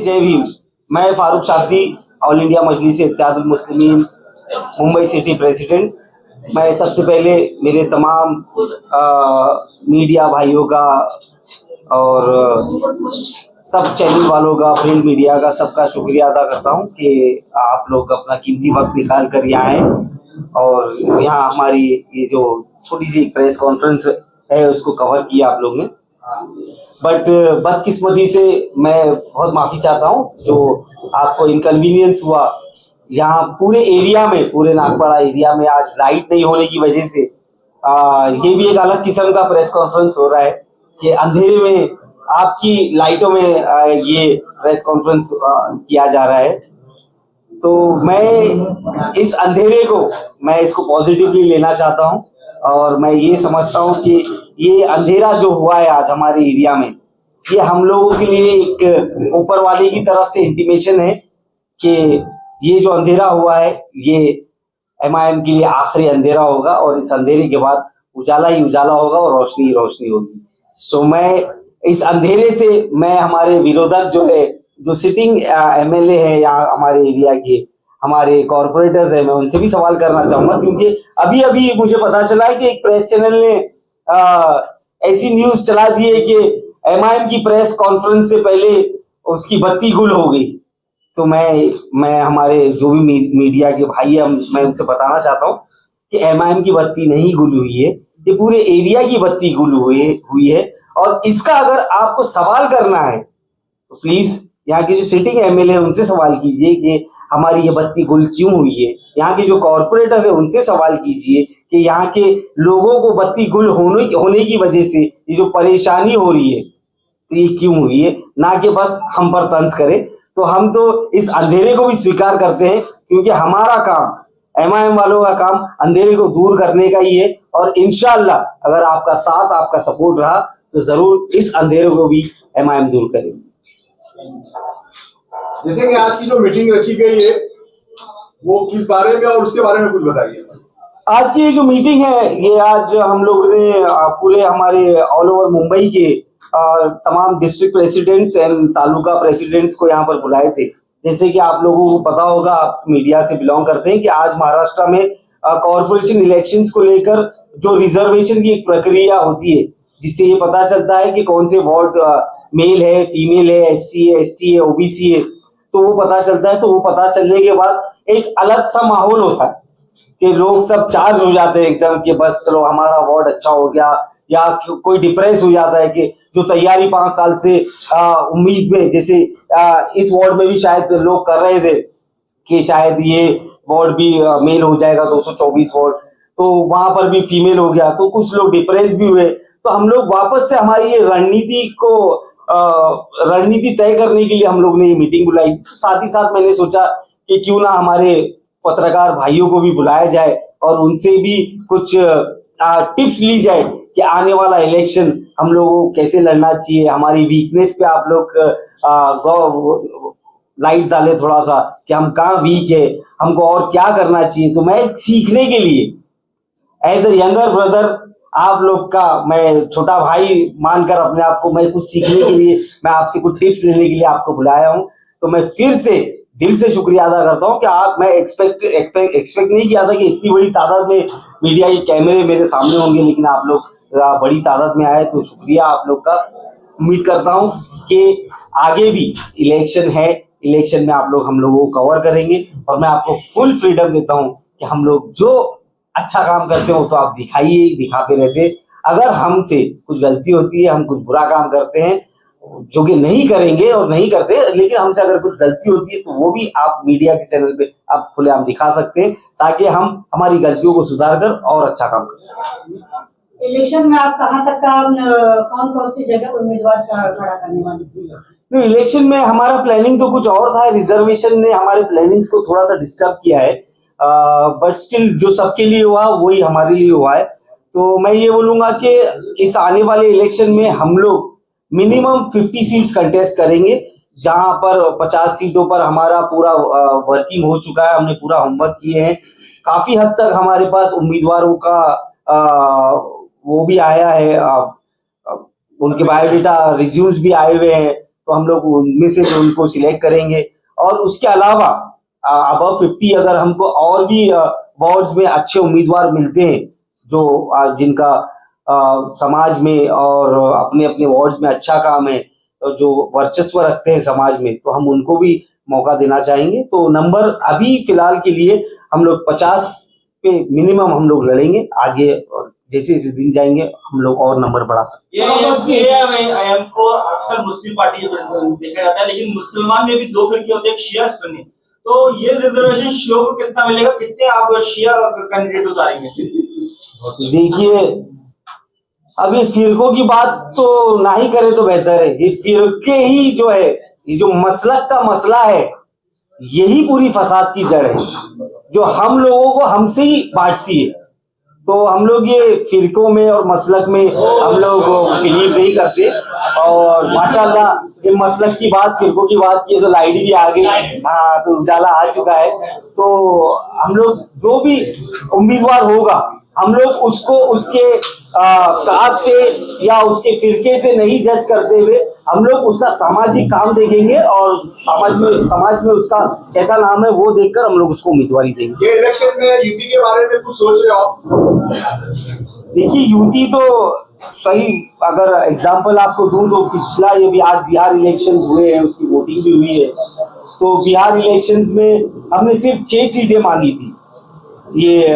जय भीम। मैं Farooq Shabdi, all India मजलिस Ittehadul Muslimeen Mumbai city president. मैं सबसे पहले मेरे तमाम मीडिया भाइयों का और सब चैनल वालों का, प्रिंट मीडिया का, सबका शुक्रिया अदा करता हूं कि आप लोग अपना कीमती वक्त निकाल कर यहाँ आए और यहाँ हमारी ये जो छोटी सी प्रेस कॉन्फ्रेंस है उसको कवर किया आप लोग ने। बट बदकिस्मती से मैं बहुत माफ़ी चाहता हूँ जो आपको इनकन्वीनियंस हुआ। यहाँ पूरे एरिया में, पूरे नागपाड़ा एरिया में आज लाइट नहीं होने की वजह से ये भी एक अलग किस्म का प्रेस कॉन्फ्रेंस हो रहा है कि अंधेरे में आपकी लाइटों में ये प्रेस कॉन्फ्रेंस किया जा रहा है। तो मैं इस अंधेरे को, मैं इसको पॉजिटिवली लेना चाहता हूँ और मैं ये समझता हूँ कि ये अंधेरा जो हुआ है आज हमारे एरिया में, ये हम लोगों के लिए एक ऊपर वाले की तरफ से इंटीमेशन है कि ये जो अंधेरा हुआ है ये एमआईएम के लिए आखिरी अंधेरा होगा और इस अंधेरे के बाद उजाला ही उजाला होगा और रोशनी ही रोशनी होगी। तो मैं इस अंधेरे से मैं हमारे विरोधक जो है, जो सिटिंग एमएलए है यहाँ हमारे एरिया के, हमारे कॉर्पोरेटर्स हैं, मैं उनसे भी सवाल करना चाहूंगा क्योंकि अभी अभी मुझे पता चला है कि एक प्रेस चैनल ने ऐसी न्यूज चला दी है कि एमआईएम की प्रेस कॉन्फ्रेंस से पहले उसकी बत्ती गुल हो गई। तो मैं हमारे जो भी मीडिया के भाई हैं, मैं उनसे बताना चाहता हूँ कि एमआईएम की बत्ती नहीं गुल हुई है, ये पूरे एरिया की बत्ती गुल हुई है। और इसका अगर आपको सवाल करना है तो प्लीज यहाँ के जो सिटिंग एमएलए है उनसे सवाल कीजिए कि हमारी ये बत्ती गुल क्यों हुई है। यहाँ के जो कॉर्पोरेटर है उनसे सवाल कीजिए कि यहाँ के लोगों को बत्ती गुल होने की वजह से ये जो परेशानी हो रही है तो ये क्यों हुई है, ना कि बस हम पर तंज करें। तो हम तो इस अंधेरे को भी स्वीकार करते हैं क्योंकि हमारा काम, एमआईएम वालों का काम अंधेरे को दूर करने का ही है और इंशाअल्लाह अगर आपका साथ, आपका सपोर्ट रहा तो जरूर इस अंधेरे को भी एमआईएम दूर करेंगे। जैसे कि आज की जो मीटिंग रखी गई है वो किस बारे में और उसके बारे में कुछ बताइए। आज की जो मीटिंग है ये आज हम लोग ने पूरे हमारे ऑल ओवर मुंबई के तमाम district presidents and taluka presidents को यहाँ पर बुलाए थे। जैसे कि आप लोगों को पता होगा, आप मीडिया से बिलोंग करते हैं, कि आज महाराष्ट्र में कॉर्पोरेशन इलेक्शंस को लेकर जो रिजर्वेशन की एक प्रक्रिया होती है जिससे ये पता चलता है कि कौन से वार्ड मेल है, फीमेल है, एससी है, एसटी है, ओबीसी है, तो वो पता चलता है। तो वो पता चलने के बाद एक अलग सा माहौल होता है कि लोग सब चार्ज हो जाते हैं एकदम कि बस चलो हमारा वार्ड अच्छा हो गया, या कोई डिप्रेस हो जाता है कि जो तैयारी 5 साल से उम्मीद में, जैसे इस वार्ड में भी शायद लोग कर रहे थे कि शायद ये वार्ड भी मेल हो जाएगा, 224 वार्ड, तो वहां पर भी फीमेल हो गया, तो कुछ लोग डिप्रेस भी हुए। तो हम लोग वापस से हमारी ये रणनीति तय करने के लिए हम लोग ने ये मीटिंग बुलाई थी। तो साथ ही साथ मैंने सोचा कि क्यों ना हमारे पत्रकार भाइयों को भी बुलाया जाए और उनसे भी कुछ टिप्स ली जाए कि आने वाला इलेक्शन हम लोगों को कैसे लड़ना चाहिए। हमारी वीकनेस पे आप लोग लाइट डाले थोड़ा सा कि हम कहाँ वीक है, हमको और क्या करना चाहिए। तो मैं सीखने के लिए एज ए यंगर ब्रदर, आप लोग का मैं छोटा भाई मानकर अपने आप को, मैं कुछ सीखने के लिए, मैं आपसे कुछ टिप्स लेने के लिए आपको बुलाया हूं। तो मैं फिर से दिल से शुक्रिया अदा करता हूं कि आप, मैं एक्सपेक्ट नहीं किया था कि इतनी बड़ी तादाद में मीडिया के कैमरे मेरे सामने होंगे, लेकिन आप लोग बड़ी तादाद में आए, तो शुक्रिया आप लोग का। उम्मीद करता हूं कि आगे भी इलेक्शन है, इलेक्शन में आप लोग हम लोगों को कवर करेंगे और मैं आपको फुल फ्रीडम देता हूं कि हम लोग जो अच्छा काम करते हो तो आप दिखाते रहते। अगर हमसे कुछ गलती होती है, हम कुछ बुरा काम करते हैं जो कि नहीं करेंगे और नहीं करते, लेकिन हमसे अगर कुछ गलती होती है तो वो भी आप मीडिया के चैनल पे आप खुलेआम दिखा सकते हैं ताकि हम हमारी गलतियों को सुधार कर और अच्छा काम कर सकें। इलेक्शन में आप कहां तक का, कौन कौन सी जगह उम्मीदवार खड़ा करने वाले? इलेक्शन में हमारा प्लानिंग तो कुछ और था, रिजर्वेशन ने हमारे प्लानिंग्स को थोड़ा सा डिस्टर्ब किया है, बट स्टिल जो सबके लिए हुआ वही हमारे लिए हुआ है। तो मैं ये बोलूंगा कि इस आने वाले इलेक्शन में हम लोग मिनिमम 50 सीट्स कंटेस्ट करेंगे, जहां पर 50 सीटों पर हमारा पूरा वर्किंग हो चुका है, हमने पूरा होमवर्क किए हैं। काफी हद तक हमारे पास उम्मीदवारों का वो भी आया है, उनके बायोडेटा रिज्यूम्स भी आए हुए हैं। तो हम लोग उनमें से उनको सिलेक्ट करेंगे। और उसके अलावा अबव 50 अगर हमको और भी वार्ड्स में अच्छे उम्मीदवार मिलते हैं जो जिनका समाज में और अपने अपने वार्ड्स में अच्छा काम है, जो वर्चस्व रखते हैं समाज में, तो हम उनको भी मौका देना चाहेंगे। तो नंबर अभी फिलहाल के लिए हम लोग 50 पे मिनिमम हम लोग लड़ेंगे। आगे जैसे जैसे दिन जाएंगे हम लोग और नंबर बढ़ा सकते ये को अक्सर मुस्लिम पार्टी देखा जाता है, लेकिन मुसलमान में भी दो फिरके होते हैं, एक शिया सुन्नी। तो ये रिजर्वेशन शियों को कितना मिलेगा, कितने आप शिया कैंडिडेट उतारेंगे? देखिए, अब ये फिरकों की बात तो ना ही करें तो बेहतर है। ये फिरके ही जो है, ये जो मसलक का मसला है, यही पूरी फसाद की जड़ है जो हम लोगों को हमसे ही बांटती है। तो हम लोग ये फिरकों में और मसलक में हम लोग बिलीव नहीं करते। और माशाल्लाह ये मसलक की बात, फिरकों की बात की तो लाइट भी आ गई, हाँ, तो उजाला आ चुका है। तो हम लोग जो भी उम्मीदवार होगा हम लोग उसको उसके कास्ट से या उसके फिरके से नहीं जज करते हुए हम लोग उसका सामाजिक काम देखेंगे और समाज में उसका कैसा नाम है वो देखकर हम लोग उसको उम्मीदवारी देंगे। ये इलेक्शन में यूपी के बारे में कुछ सोच रहे हो आप? देखिए, यूपी तो सही, अगर एग्जांपल आपको दूं तो पिछला ये भी आज बिहार इलेक्शंस हुए हैं, उसकी वोटिंग भी हुई है। तो बिहार इलेक्शंस में हमने सिर्फ 6 सीटें मांगी थी ये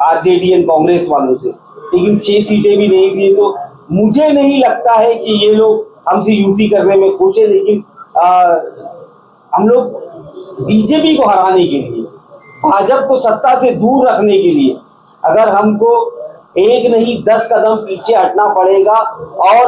आरजेडी एंड कांग्रेस वालों से, लेकिन 6 सीटें भी नहीं दी। तो मुझे नहीं लगता है कि ये लोग हमसे युति करने में खुश है। लेकिन हम लोग बीजेपी को हराने के लिए, भाजपा को सत्ता से दूर रखने के लिए अगर हमको एक नहीं 10 कदम पीछे हटना पड़ेगा और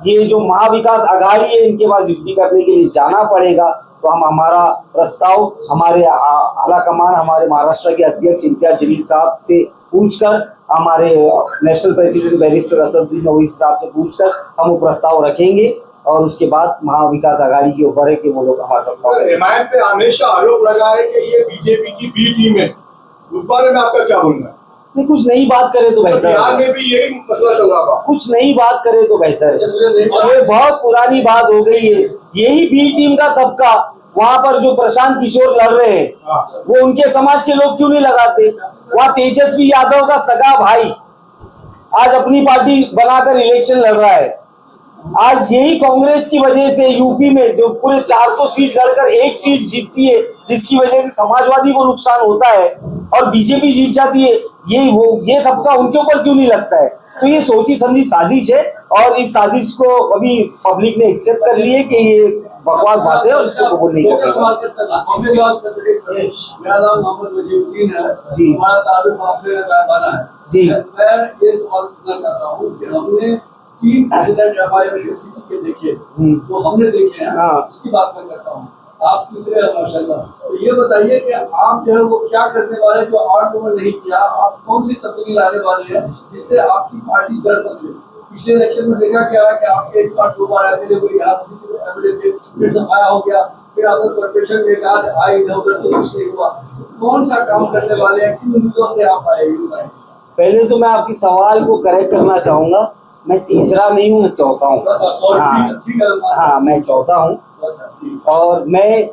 ये जो महाविकास आघाड़ी है इनके पास युति करने के लिए जाना पड़ेगा, तो हम हमारा प्रस्ताव हमारे आला कमान, हमारे महाराष्ट्र के अध्यक्ष इम्तियाज जलील साहब से पूछकर, हमारे national president barrister Asaduddin Owaisi साहब से पूछकर हम वो प्रस्ताव रखेंगे। और उसके बाद महाविकास आघाड़ी के ऊपर है कि वो लोग हमारा प्रस्ताव। हिमायत पे हमेशा आरोप लगा है कि ये बीजेपी की बी टीम है, उस बारे में आपका क्या बोलना है? नहीं, कुछ नई बात करे तो बेहतर है। बिहार में भी यही मसला चल रहा था। कुछ नई बात करे तो बेहतर है। ये बहुत पुरानी बात हो गई है। यही बी टीम का तबका वहां पर जो प्रशांत किशोर लड़ रहे हैं वो उनके समाज के लोग क्यों नहीं लगाते? वहां तेजस्वी यादव का सगा भाई आज अपनी पार्टी बनाकर इलेक्शन लड़ रहा है। आज यही कांग्रेस की वजह से यूपी में जो पूरे 400 सीट लड़कर 1 सीट जीतती है, जिसकी वजह से समाजवादी को नुकसान होता है और बीजेपी जीत जाती है, ये तबका उनके ऊपर क्यों नहीं लगता है? तो ये सोची समझी साजिश है और इस साजिश को अभी पब्लिक ने एक्सेप्ट कर ली है कि ये बकवास बात है और इसको कबूल नहीं करते। मेरा नाम मोहम्मद वजीउद्दीन है जी। हमारा ताल्लुक आपसे बना है जी। मैं ये सवाल पूछना चाहता हूँ कि हमने 3 प्रेसिडेंट यूनिवर्सिटी के देखे, तो हमने देखे हैं, उसकी बात मैं करता हूँ। आप तीसरे हैं माशाल्लाह। तो ये बताइए कि आप जो है वो क्या करने वाले जो 8 लोगों ने नहीं किया, आप कौन सी तब्दीली लाने वाले हैं जिससे आपकी पार्टी जड़ बदले? पिछले इलेक्शन में देखा गया कि आपके एक बार 2 बार आए थे, कोई एमएलए थे, फिर सफाया हो गया, फिर आपका कॉर्पोरेशन में कहा आए इधर उधर तो कुछ नहीं हुआ। कौन सा काम करने वाले हैं, किन उम्मीदों से आप आए? पहले तो मैं आपकी सवाल को करेक्ट करना चाहूंगा, मैं तीसरा नहीं हूँ, मैं चौथा हूँ। हाँ, मैं चौथा हूँ। और मैं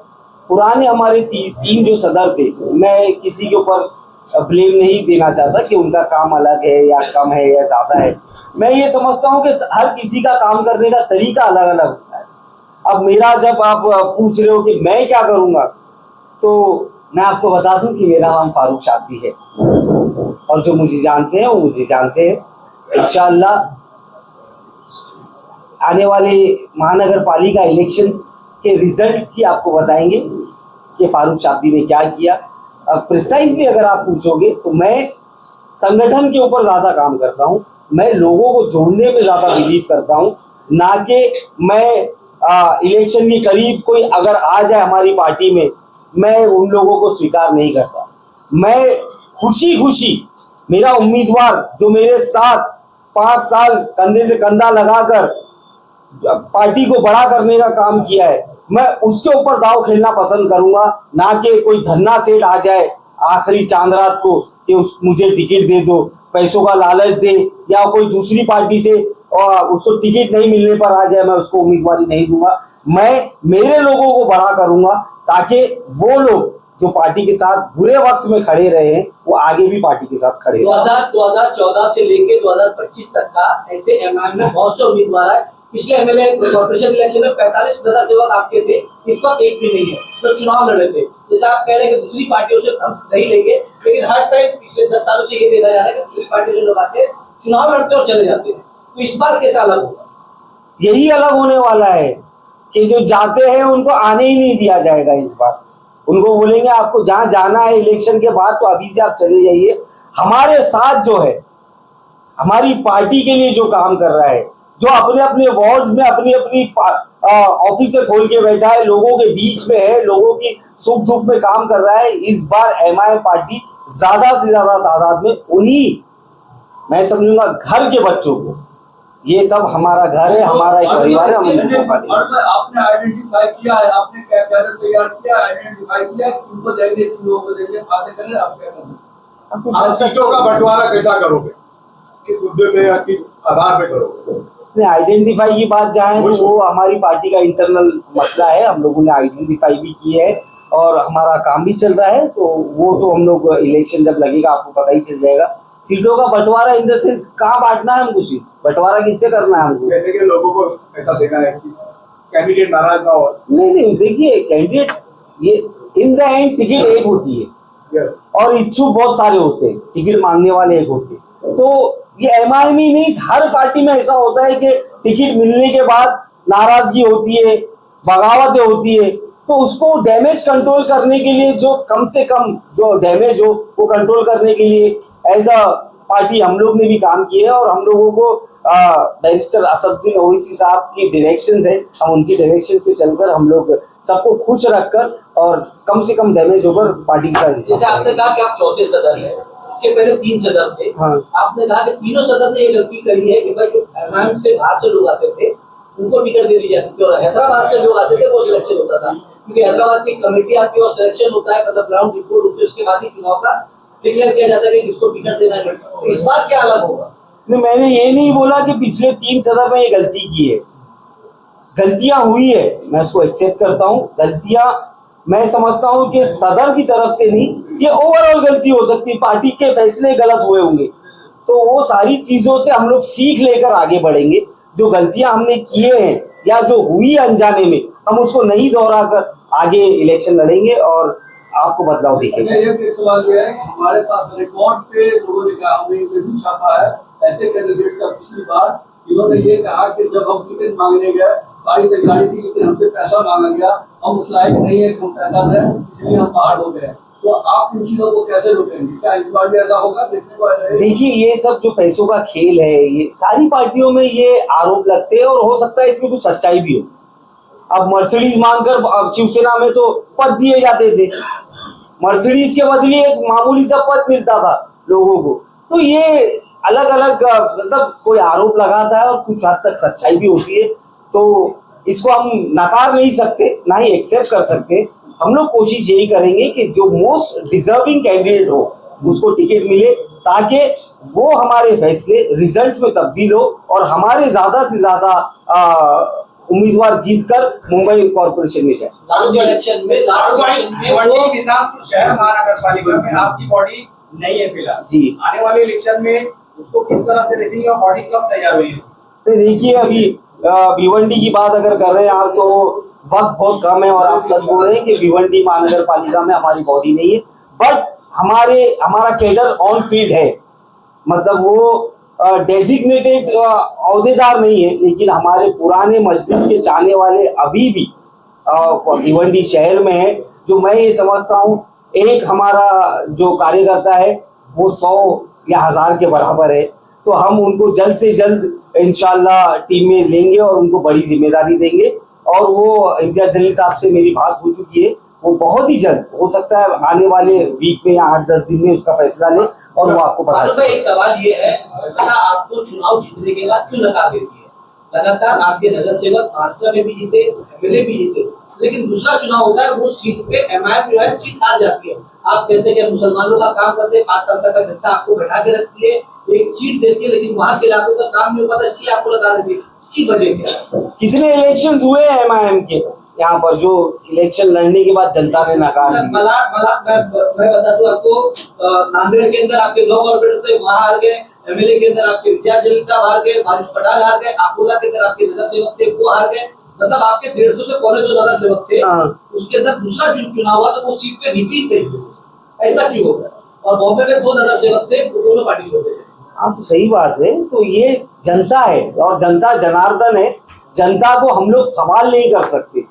पुराने हमारे 3 जो सदर थे, मैं किसी के ऊपर ब्लेम नहीं देना चाहता कि उनका काम अलग है या कम है या ज्यादा है। मैं ये समझता हूँ कि हर किसी का काम करने का तरीका अलग अलग होता है। अब मेरा जब आप पूछ रहे हो कि मैं क्या करूँगा, तो मैं आपको बता दूं कि मेरा नाम फारूक शाब्दी है और जो मुझे जानते हैं वो मुझे जानते हैं। इंशाअल्लाह आने वाले महानगर पालिका इलेक्शंस के रिजल्ट ही आपको बताएंगे कि फारूक शाब्दी ने क्या किया। प्रिसाइजली अगर आप पूछोगे तो मैं संगठन के ऊपर ज़्यादा काम करता हूँ, मैं लोगों को जोड़ने में ज़्यादा बिलीव करता हूँ, ना कि मैं इलेक्शन के करीब कोई अगर आ जाए हमारी पार्टी में, मैं उन लोगों को स्वीकार नहीं करता। मैं खुशी खुशी मेरा उम्मीदवार जो मेरे साथ 5 साल कंधे से कंधा लगाकर पार्टी को बड़ा करने का काम किया है, मैं उसके ऊपर दाव खेलना पसंद करूंगा, ना कि कोई धन्ना सेठ आ जाए आखिरी चांद रात को कि मुझे टिकट दे दो, पैसों का लालच दे, या कोई दूसरी पार्टी से और उसको टिकट नहीं मिलने पर आ जाए मैं उसको उम्मीदवारी नहीं दूंगा। मैं मेरे लोगों को बड़ा करूंगा ताकि वो लोग जो पार्टी के साथ बुरे वक्त में खड़े रहे हैं वो आगे भी पार्टी के साथ खड़े रहे। 2014 से लेके 2025 तक का ऐसे एमआईएम में बहुत से उम्मीदवार है। पिछले एमएलए कॉर्पोरेशन इलेक्शन में 45 प्रजा सेवक आपके थे, इस पर एक भी नहीं है तो चुनाव लड़े थे। जैसे आप कह रहे हैं कि दूसरी पार्टियों से हम नहीं लेंगे, लेकिन हर टाइम पिछले 10 सालों से ये देखा जा रहा है कि दूसरी पार्टियों से लोग आते चुनाव लड़ते और चले जाते हैं, तो इस बार कैसा अलग होगा? यही अलग होने वाला है कि जो जाते हैं उनको आने ही नहीं दिया जाएगा। इस बार उनको बोलेंगे आपको जहां जाना है इलेक्शन के बाद तो अभी से आप चले जाइए। हमारे साथ जो है, हमारी पार्टी के लिए जो काम कर रहा है, जो अपने अपने वार्ड्स में अपनी अपनी ऑफिस खोल के बैठा है, लोगों के बीच में है, लोगों की सुख दुख में काम कर रहा है, इस बार एमआईएम पार्टी ज्यादा से ज्यादा तादाद में उन्हीं, मैं समझूंगा घर के बच्चों को, ये सब हमारा घर है, हमारा एक परिवार है, हम उनको मौका देंगे। आपने आइडेंटिफाई किया है, आपने क्या कैडर तैयार किया, आइडेंटिफाई किया किनको देंगे, किन लोगों को देंगे, बातें करें, आप क्या करेंगे? आप सीटों का बंटवारा कैसा करोगे, किस मुद्दे पे या किस आधार पे करोगे? नहीं, आइडेंटिफाई की बात जहाँ है तो वो हमारी पार्टी का इंटरनल मसला है। हम लोगों ने आइडेंटिफाई भी की है और हमारा काम भी चल रहा है, तो वो तो हम लोग इलेक्शन जब लगेगा आपको पता ही चल जाएगा। सीटों का बंटवारा इन द सेंस कहाँ बांटना है हमको, सीट बंटवारा किससे करना है हमको? जैसे कि लोगों को ऐसा देखा है कि कैंडिडेट नाराज ना हो। नहीं, देखिए कैंडिडेट, ये इन द एंड टिकट एक होती है यस, और इच्छुक बहुत सारे होते हैं, टिकट मांगने वाले एक होते हैं। तो ये एमआईएम ही नहीं, हर पार्टी में ऐसा होता है कि टिकट मिलने के बाद नाराजगी होती है, बगावतें होती है, तो उसको डैमेज कंट्रोल करने के लिए जो कम से कम जो डैमेज हो वो कंट्रोल करने के लिए एज अ पार्टी हम लोग ने भी काम किया है। और हम लोगों को बैरिस्टर असदुद्दीन ओवैसी साहब की डायरेक्शंस है, हम उनकी डायरेक्शंस पे चलकर हम लोग सबको खुश रखकर और कम से कम डैमेज होकर पार्टी के साथ। जैसे आपने कहा कि आप चौथे सदर हैं, इसके पहले 3 सदर थे। हाँ। आपने कहा कि तीनों सदर ने ये गलती करी है कि भाई जो एमआईएम से बाहर से लोग आते थे उनको टिकट दे दी जाती थी और हैदराबाद से लोग आते थे वो सिलेक्शन होता था, क्योंकि हैदराबाद की कमेटी आती है और सिलेक्शन होता है, मतलब ग्राउंड रिपोर्ट होती है, उसके बाद ही चुनाव का डिक्लेयर किया जाता है कि किसको टिकट देना है। तो इस बार क्या अलग होगा? नहीं, मैंने ये नहीं बोला कि पिछले 3 सदर में ये गलती की है, गलतियां हुई है, मैं उसको एक्सेप्ट करता हूँ। गलतियां मैं समझता हूँ कि सदर की तरफ से नहीं, ये ओवरऑल गलती हो सकती है, पार्टी के फैसले गलत हुए होंगे, तो वो सारी चीजों से हम लोग सीख लेकर आगे बढ़ेंगे। जो गलतियां हमने किए हैं या जो हुई अनजाने में, हम उसको नहीं दोहरा कर आगे इलेक्शन लड़ेंगे और आपको बदलाव दिखेगा। एक सवाल ये है कि हमारे पास रिकॉर्ड पे लोगों ने कहा, हमने इंटरव्यू छापा है ऐसे कैंडिडेट्स का पिछली बार, इन्होंने ये कहा कि जब हम टिकट मांगने गए सारी तैयारी थी, लेकिन हमसे पैसा मांगा गया, हम उस लायक नहीं है कि हम पैसा दें, इसलिए हम बाहर हो गए। तो आप इन चीजों को कैसे रोकेंगे? क्या इस बार भी ऐसा होगा देखने को आ रहा है? देखिए, ये सब जो पैसों का खेल है, ये सारी पार्टियों में ये आरोप लगते हैं और हो सकता है इसमें कुछ सच्चाई भी हो। अब मर्सिडीज मांगकर शिवसेना में तो पद दिए जाते थे, मर्सिडीज के बदले एक मामूली सा पद मिलता था लोगों को। तो ये अलग अलग मतलब कोई आरोप लगाता है और कुछ हद तक सच्चाई भी होती है, तो इसको हम नकार नहीं सकते, ना ही एक्सेप्ट कर सकते। हम लोग कोशिश यही करेंगे कि जो मोस्ट डिजर्विंग कैंडिडेट हो उसको टिकट मिले, ताकि वो हमारे फैसले रिजल्ट्स में तब्दील हो और हमारे ज्यादा से ज्यादा उम्मीदवार जीतकर मुंबई कॉर्पोरेशन में जाए। लास्ट इलेक्शन में निजामपुर शहर महानगर पालिका में आपकी बॉडी नहीं है फिलहाल जी, आने वाले इलेक्शन में उसको किस तरह से देखेंगे और बॉडी कब तैयार हुई है? देखिए, अभी भिवंडी की बात अगर कर रहे हैं आप, तो वक्त बहुत कम है और आप सच बोल रहे हैं कि भिवंडी महानगर पालिका में हमारी बॉडी नहीं है, बट हमारा कैडर ऑन फील्ड है। मतलब वो डेजिग्नेटेड अहदेदार नहीं है, लेकिन हमारे पुराने मजलिस के चाहने वाले अभी भी भिवंडी शहर में है। जो मैं ये समझता हूँ, एक हमारा जो कार्यकर्ता है वो 100 या 1000 के बराबर है, तो हम उनको जल्द से जल्द इंशाल्लाह टीम में लेंगे और उनको बड़ी जिम्मेदारी देंगे। और वो इम्तियाज जलील साहब से मेरी बात हो चुकी है, वो बहुत ही जल्द, हो सकता है आने वाले वीक में या 8-10 दिन में उसका फैसला ले और वो आपको पता चले। एक सवाल ये है, आपको चुनाव जीतने के बाद क्यों नकार देती है? लगातार आपके नगर सेवक भाजपा में भी जीते, एमएलए भी जीते, लेकिन दूसरा चुनाव होता है वो सीट पे एमआईएम जो है सीट हार जाती है। आप कहते हैं कि मुसलमानों का काम करते हैं, 5 साल तक का जनता आपको बैठा के रखती है, एक सीट देके, लेकिन वहाँ के इलाकों का काम नहीं हो पाता, इसलिए आपको लगा देंगे, इसकी वजह क्या है? कितने इलेक्शन हुए हैं MIM के यहाँ पर जो इलेक्शन लड़ने के बाद जनता ने नकार दिया? मैं बता दूं आपको, नांदेड़ के अंदर आपके ब्लॉक कॉर्पोरेटर थे, वहाँ हार गए। MLA के अंदर आपके विद्या जलील साहब हार गए, बारिश पठान हार गए। अकोला के अंदर आपके नगर सेवक थे, वो हार गए। मतलब आपके 150 से पौने 2 नगर सेवक थे, उसके अंदर दूसरा चुनाव हुआ तो वो सीट पे रिपीट नहीं हुई। ऐसा क्यों हो गया? और बॉम्बे में 2 नगर सेवक थे, वो दोनों पार्टी छोड़ गए। हाँ, तो सही बात है। तो ये जनता है और जनता जनार्दन है। जनता को हम लोग सवाल नहीं कर सकते,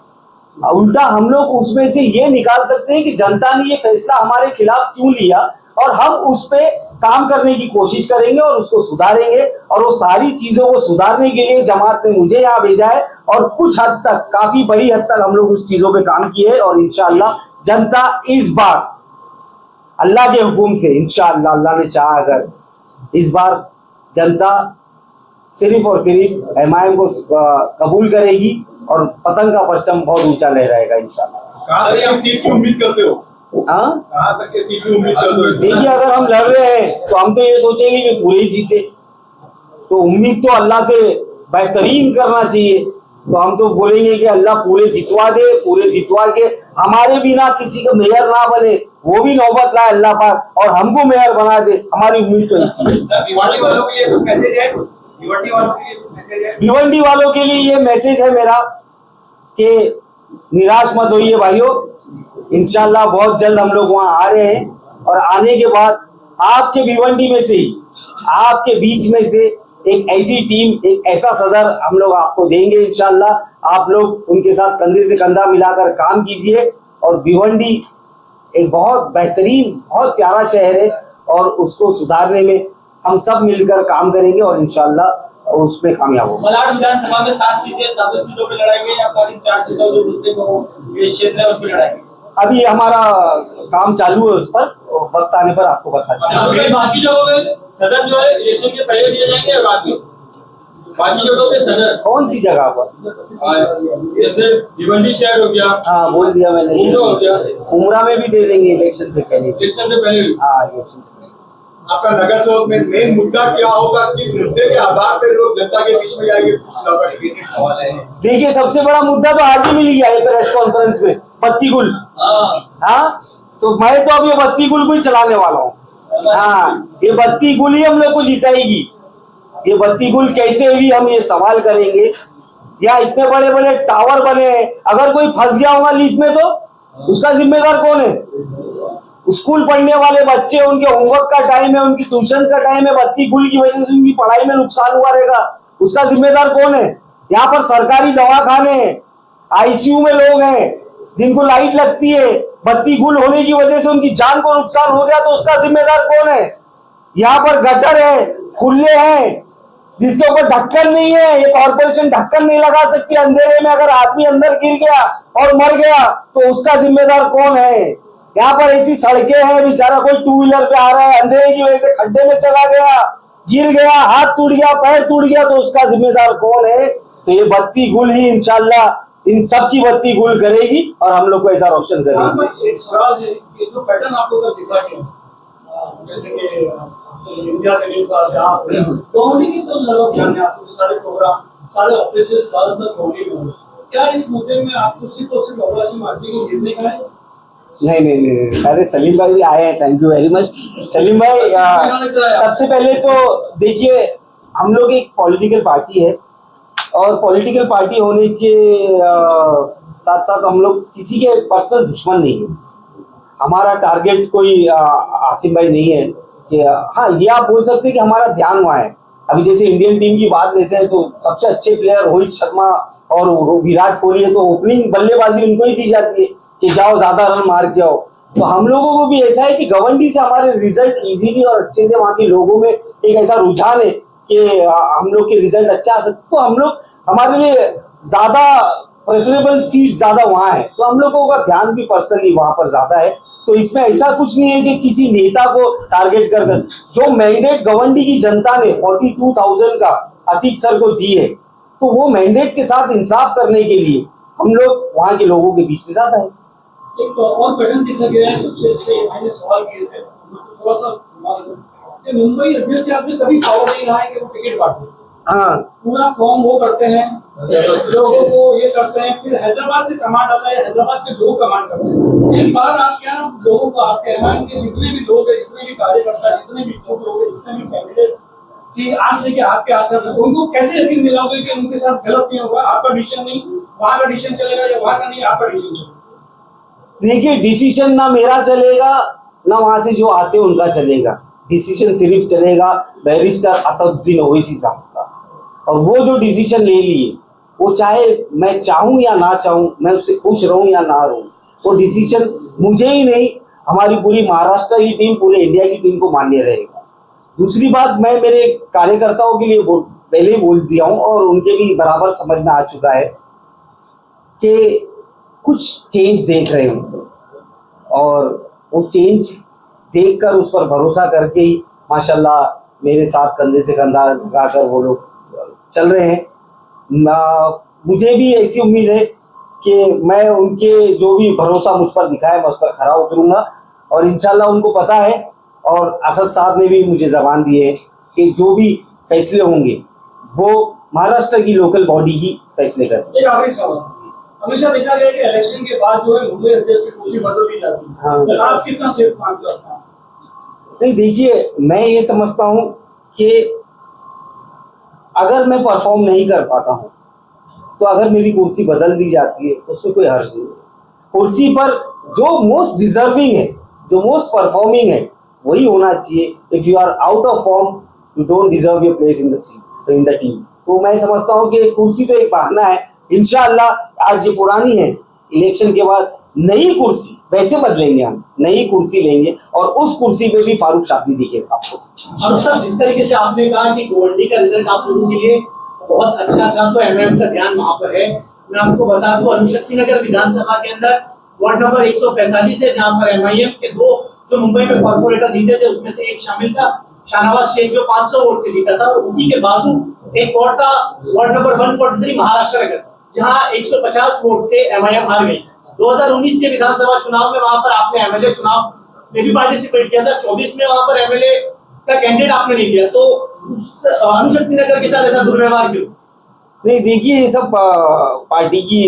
उल्टा हम लोग उसमें से ये निकाल सकते हैं कि जनता ने ये फैसला हमारे खिलाफ क्यों लिया, और हम उस पे काम करने की कोशिश करेंगे और उसको सुधारेंगे। और वो सारी चीजों को सुधारने के लिए जमात ने मुझे यहाँ भेजा है, और कुछ हद तक, काफी बड़ी हद तक हम लोग उस चीजों पे काम किए हैं। और इंशाअल्लाह जनता इस बार अल्लाह के हुक्म से, इंशाअल्लाह अल्लाह ने चाहा अगर, इस बार जनता सिर्फ और सिर्फ MIM को कबूल करेगी और पतंग का परचम बहुत ऊंचा लहराएगा इंशाअल्लाह। कहाँ तक की सीट की उम्मीद करते हो? हाँ, कहाँ तक की सीट की उम्मीद करते हो? देखिए, अगर हम लड़ रहे हैं तो हम तो ये सोचेंगे कि पूरे ही जीते। तो उम्मीद तो अल्लाह से बेहतरीन करना चाहिए। तो हम तो बोलेंगे कि अल्लाह पूरे जितवा दे, पूरे जितवा के हमारे बिना किसी का मेयर ना बने, वो भी नौबत लाए अल्लाह पाक, और हमको मेयर बना दे। हमारी उम्मीद तो ऐसी है। भिवंडी वालों के लिए कुछ मैसेज है? भिवंडी वालों के लिए कुछ मैसेज है? भिवंडी वालों के लिए ये मैसेज है मेरा कि निराश मत होइए भाइयों। इंशाल्लाह बहुत जल्द हम लोग वहां आ रहे हैं, और आने के बाद आपके भिवंडी में से ही, आपके बीच में से एक ऐसी टीम, एक ऐसा सदर हम लोग आपको देंगे इंशाल्लाह। आप लोग उनके साथ कंधे से कंधा मिलाकर काम कीजिए। और भिवंडी एक बहुत बेहतरीन, बहुत प्यारा शहर है, और उसको सुधारने में हम सब मिलकर काम करेंगे और इंशाल्लाह उसमें कामयाब होंगे। मलाड विधानसभा में 7 सीटें, 7 सीटों पे लड़ाएंगे या खाली 4 सीटों जो मुस्लिम को ये क्षेत्र है उस पे लड़ाएंगे? अभी हमारा काम चालू है, उस पर वक्त आने पर आपको बता देंगे। बाकी जगहों में सदर जो है इलेक्शन के पहले दिए जाएंगे और बाद में, बाकी जगहों पे सदर कौन सी जगह पर? जैसे भिवंडी शहर हो गया, हाँ, बोल दिया मैंने। उमरा हो गया, उमरा में भी दे देंगे इलेक्शन से पहले। इलेक्शन से पहले। हाँ, इलेक्शन से पहले। आपका नगर सेवक में मेन मुद्दा क्या होगा? किस मुद्दे के आधार पर लोग जनता के बीच में जाएंगे? सवाल है। देखिए, सबसे बड़ा मुद्दा तो आज ही मिल गया है प्रेस कॉन्फ्रेंस में, बत्ती गुल। हाँ, तो मैं तो अब ये बत्ती गुल को ही चलाने वाला हूँ। हाँ, ये बत्ती गुल ही हम लोग को जिताएगी। ये बत्ती गुल कैसे भी हम ये सवाल करेंगे। या इतने बड़े बड़े टावर बने हैं, अगर कोई फंस गया होगा लीफ में तो उसका जिम्मेदार कौन है? स्कूल पढ़ने वाले बच्चे, उनके होमवर्क का टाइम है, उनकी ट्यूशन का टाइम है, बत्ती गुल की वजह से उनकी पढ़ाई में नुकसान हुआ रहेगा, उसका जिम्मेदार कौन है? यहाँ पर सरकारी दवाखाने, ICU में लोग हैं जिनको लाइट लगती है, बत्ती गुल होने की वजह से उनकी जान को नुकसान हो गया तो उसका जिम्मेदार कौन है? यहाँ पर गटर है, खुले हैं, जिसके ऊपर ढक्कन नहीं है। ये कॉर्पोरेशन ढक्कन नहीं लगा सकती। अंधेरे में अगर आदमी अंदर गिर गया और मर गया तो उसका जिम्मेदार कौन है? यहाँ पर ऐसी सड़कें हैं, बेचारा कोई 2 व्हीलर पे आ रहा है, अंधेरे की वजह से खड्डे में चला गया, गिर गया, हाथ टूट गया, पैर टूट गया, तो उसका जिम्मेदार कौन है? तो ये बत्ती गुल ही इंशाल्लाह इन सब की बत्ती गुल करेगी और हम लोग को ऐसा रोशन करेगी। एक सवाल है, ये जो पैटर्न आपको अगर दिखा गया, जैसे कि इंडिया के न्यूज़ साहब यहाँ कोहली की तो लगभग जाने आपको सारे प्रोग्राम, सारे ऑफिस ज्यादातर कोहली में हो, क्या इस मुद्दे में आपको सिर्फ और सिर्फ अवराजी मार्टी को गिरने का है? नहीं, अरे सलीम भाई भी आए हैं, thank you very much. Salim भाई, सबसे पहले तो देखिए, हम लोग एक पॉलिटिकल पार्टी है, और पॉलिटिकल पार्टी होने के साथ साथ हम लोग किसी के पर्सनल दुश्मन नहीं है। हमारा टारगेट कोई आसिम भाई नहीं है कि हाँ, ये आप बोल सकते हैं कि हमारा ध्यान वहाँ है। अभी जैसे इंडियन टीम की बात लेते हैं तो सबसे अच्छे प्लेयर रोहित शर्मा और विराट कोहली है, तो ओपनिंग बल्लेबाजी उनको ही दी जाती है कि जाओ ज्यादा रन मार के आओ। तो हम लोगों को भी ऐसा है कि गवंडी से हमारे रिजल्ट इजीली और अच्छे से, वहाँ के लोगों में एक ऐसा रुझान है कि हम लोग के रिजल्ट अच्छे आ सकते, तो हम लोग, हमारे लिए ज्यादा प्रेफरेबल सीट ज्यादा वहाँ है, तो हम लोगों का ध्यान भी पर्सनली वहाँ पर ज्यादा है। तो इसमें ऐसा कुछ नहीं है कि किसी नेता को टारगेट कर जो मैंडेट गवंडी की जनता ने 42,000 का अतीक सर को दी है, तो वो मैंडेट के साथ इंसाफ करने के लिए हम लोग वहाँ के लोगों के बीच में ज्यादा है। एक और पैटर्न दिखा गया है, मैंने सवाल किए थे, थोड़ा सा कि मुंबई अध्यक्ष के हाथ में कभी पावर नहीं रहा है कि वो टिकट काटे। हाँ पूरा फॉर्म वो करते हैं, लोगों को ये करते हैं, फिर हैदराबाद से कमांड आता है, हैदराबाद के लोग कमांड करते हैं। इस बार आप क्या लोगों को आपके एमआईएम के जितने भी लोग हैं, जितने भी कार्यकर्ता, जितने भी इच्छुक लोग हैं, जितने भी कैंडिडेट की आज लेके आपके आसन है, उनको कैसे यकीन दिलाओगे कि उनके साथ गलत नहीं होगा? आपका डिसीजन नहीं, वहाँ का डिसीजन चलेगा, या वहाँ का नहीं आपका डिसीजन चलेगा? देखिए, डिसीजन ना मेरा चलेगा ना वहां से जो आते हैं उनका चलेगा। डिसीजन सिर्फ चलेगा बैरिस्टर असदुद्दीन ओवैसी साहब का, और वो जो डिसीजन ले लिए, वो चाहे मैं चाहूँ या ना चाहूँ, मैं उससे खुश रहूँ या ना रहूँ, वो डिसीजन मुझे ही नहीं, हमारी पूरी महाराष्ट्र की टीम, पूरे इंडिया की टीम को मान्य रहेगा। दूसरी बात, मैं मेरे कार्यकर्ताओं के लिए पहले ही बोल दिया हूँ, और उनके भी बराबर समझ में आ चुका है कि कुछ चेंज देख रहे हूँ, और वो चेंज देखकर उस पर भरोसा करके ही माशाल्लाह मेरे साथ कंधे से कंधा लगाकर वो लोग चल रहे हैं। मुझे भी ऐसी उम्मीद है कि मैं उनके जो भी भरोसा मुझ पर दिखाए, मैं उस पर खरा उतरूंगा, और इंशाल्लाह उनको पता है, और असद साहब ने भी मुझे ज़बान दी है कि जो भी फैसले होंगे वो महाराष्ट्र की लोकल बॉडी ही फैसले करें। एक आखिरी सवाल, हमेशा देखा गया कि इलेक्शन के बाद जो है मुंबई अध्यक्ष की कुर्सी बदल दी जाती है। हाँ। तो आप कितना सेफ मानते हो अपना? नहीं, देखिए, मैं ये समझता हूँ कि अगर मैं परफॉर्म नहीं कर पाता हूँ तो अगर मेरी कुर्सी बदल दी जाती है तो उसमें कोई हर्ज नहीं है। कुर्सी पर जो मोस्ट डिजर्विंग है, जो मोस्ट परफॉर्मिंग है, वही होना चाहिए। If you are out of form, you don't deserve your place in the team. तो मैं समझता हूँ कि कुर्सी तो एक बहाना है। इंशाअल्लाह आज ये पुरानी है, इलेक्शन के बाद नई कुर्सी वैसे बदलेंगे, हम नई कुर्सी लेंगे, और उस कुर्सी पे भी फारूक शाब्दी दिखेगा आपको। और सर, जिस तरीके से आपने कहा कि गोल्डी का रिजल्ट आप लोगों के लिए बहुत अच्छा था, तो एमआईएम का ध्यान वहां पर है। मैं आपको बता दूं, अनुशक्ति नगर विधानसभा के अंदर वार्ड नंबर 145 है, जहां पर एमआईएम के दो जो मुंबई में कॉर्पोरेटर जीते थे, उसमें से एक शामिल था शाहनवाज शेख, जो 500 वोट से जीता था, और उसी के बाजू एक और था वार्ड नंबर 143 महाराष्ट्र नगर, जहां 150 वोट से एमआईएम हार गई। 2019 के विधानसभा चुनाव में वहां पर आपने एमएलए चुनाव में भी पार्टिसिपेट किया था, 24 में वहां पर एमएलए का कैंडिडेट आपने नहीं दिया, तो अनुशक्ति नगर के साथ ऐसा दुर्व्यवहार क्यों? नहीं, देखिए, ये सब पार्टी की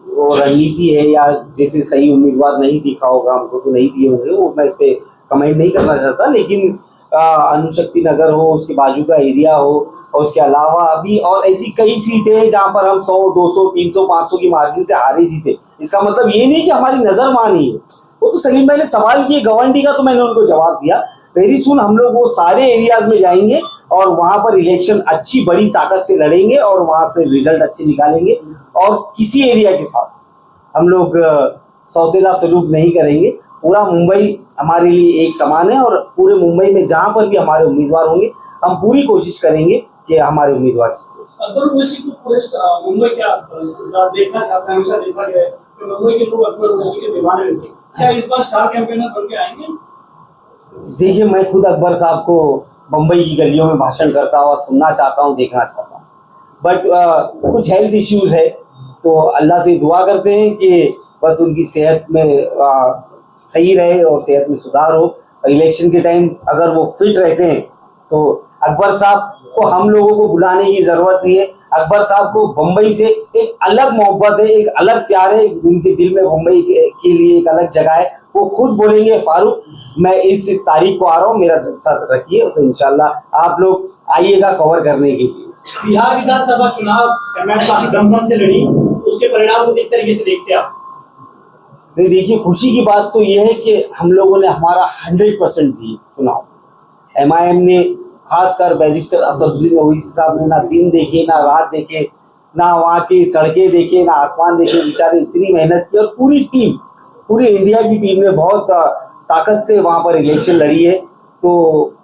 वो रणनीति है, या जैसे सही उम्मीदवार नहीं दिखा होगा हमको तो नहीं दिए होंगे, वो मैं इस पर कमेंट नहीं करना चाहता। लेकिन अनुशक्ति नगर हो, उसके बाजू का एरिया हो, और उसके अलावा अभी और ऐसी कई सीटें हैं जहाँ पर हम 100, 200, 300, 500 की मार्जिन से हारे जीते। इसका मतलब ये नहीं कि हमारी नज़र मानी है। वो तो सलीम भाई ने सवाल किए गवर्नमेंट का, तो मैंने उनको जवाब दिया। वेरी सुन हम लोग वो सारे एरियाज में जाएंगे, और वहाँ पर इलेक्शन अच्छी बड़ी ताकत से लड़ेंगे, और वहाँ से रिजल्ट अच्छे निकालेंगे, और किसी एरिया के साथ हम लोग सौतेला सलूक नहीं करेंगे। पूरा मुंबई हमारे लिए एक समान है, और पूरे मुंबई में जहाँ पर भी हमारे उम्मीदवार होंगे, हम पूरी कोशिश करेंगे कि हमारे उम्मीदवार जीते। अकबर ओवैसी को पूरे मुंबई क्या देखना चाहते हैं? हमेशा देखा गया है कि मुंबई के लोग अकबर ओवैसी के दीवाने रहते हैं। क्या इस बार स्टार कैंपेनर बन के आएंगे? देखिए, मैं खुद अकबर साहब को बम्बई की गलियों में भाषण करता हुआ सुनना चाहता हूँ, देखना चाहता हूँ, बट कुछ हेल्थ इश्यूज है, तो अल्लाह से दुआ करते हैं कि बस उनकी सेहत में सही रहे और सेहत में सुधार हो। इलेक्शन के टाइम अगर वो फिट रहते हैं तो अकबर साहब को हम लोगों को बुलाने की ज़रूरत नहीं है। अकबर साहब को बम्बई से एक अलग मोहब्बत है, एक अलग प्यार है, उनके दिल में बम्बई के लिए एक अलग जगह है। वो खुद बोलेंगे, फारूक मैं इस तारीख को आ रहा हूँ, मेरा जलसा रखिए, तो इंशाल्लाह आप लोग आइएगा कवर करने के लिए। बिहार विधानसभा चुनाव एमआईएम काफी दमखम से लड़ी, उसके परिणाम को किस तरीके से देखते हैं आप? नहीं, देखिए, खुशी की बात तो ये है कि हम लोगों ने हमारा 100% दिए चुनाव। एमआईएम ने खासकर बैरिस्टर असदुद्दीन ओवैसी साहब ने ना दिन देखे, ना रात देखे, ना वहाँ की सड़कें देखे, ना आसमान देखे, बेचारे इतनी मेहनत की, और पूरी टीम, पूरी इंडिया की टीम ने बहुत ताकत से वहाँ पर इलेक्शन लड़ी है। तो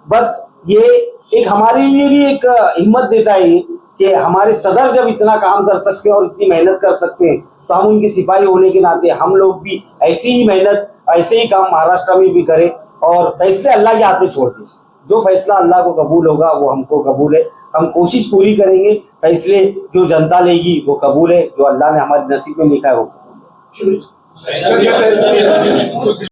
बस ये एक हमारे लिए भी एक हिम्मत देता है कि हमारे सदर जब इतना काम कर सकते हैं और इतनी मेहनत कर सकते हैं, तो हम उनके सिपाही होने के नाते हम लोग भी ऐसी ही मेहनत, ऐसे ही काम महाराष्ट्र में भी करें, और फैसले अल्लाह के हाथ में छोड़ दें। जो फैसला अल्लाह को कबूल होगा वो हमको कबूल है। हम कोशिश पूरी करेंगे, फैसले जो जनता लेगी वो कबूल है, जो अल्लाह ने हमारे नसीब में लिखा है वो कबूल है। सर,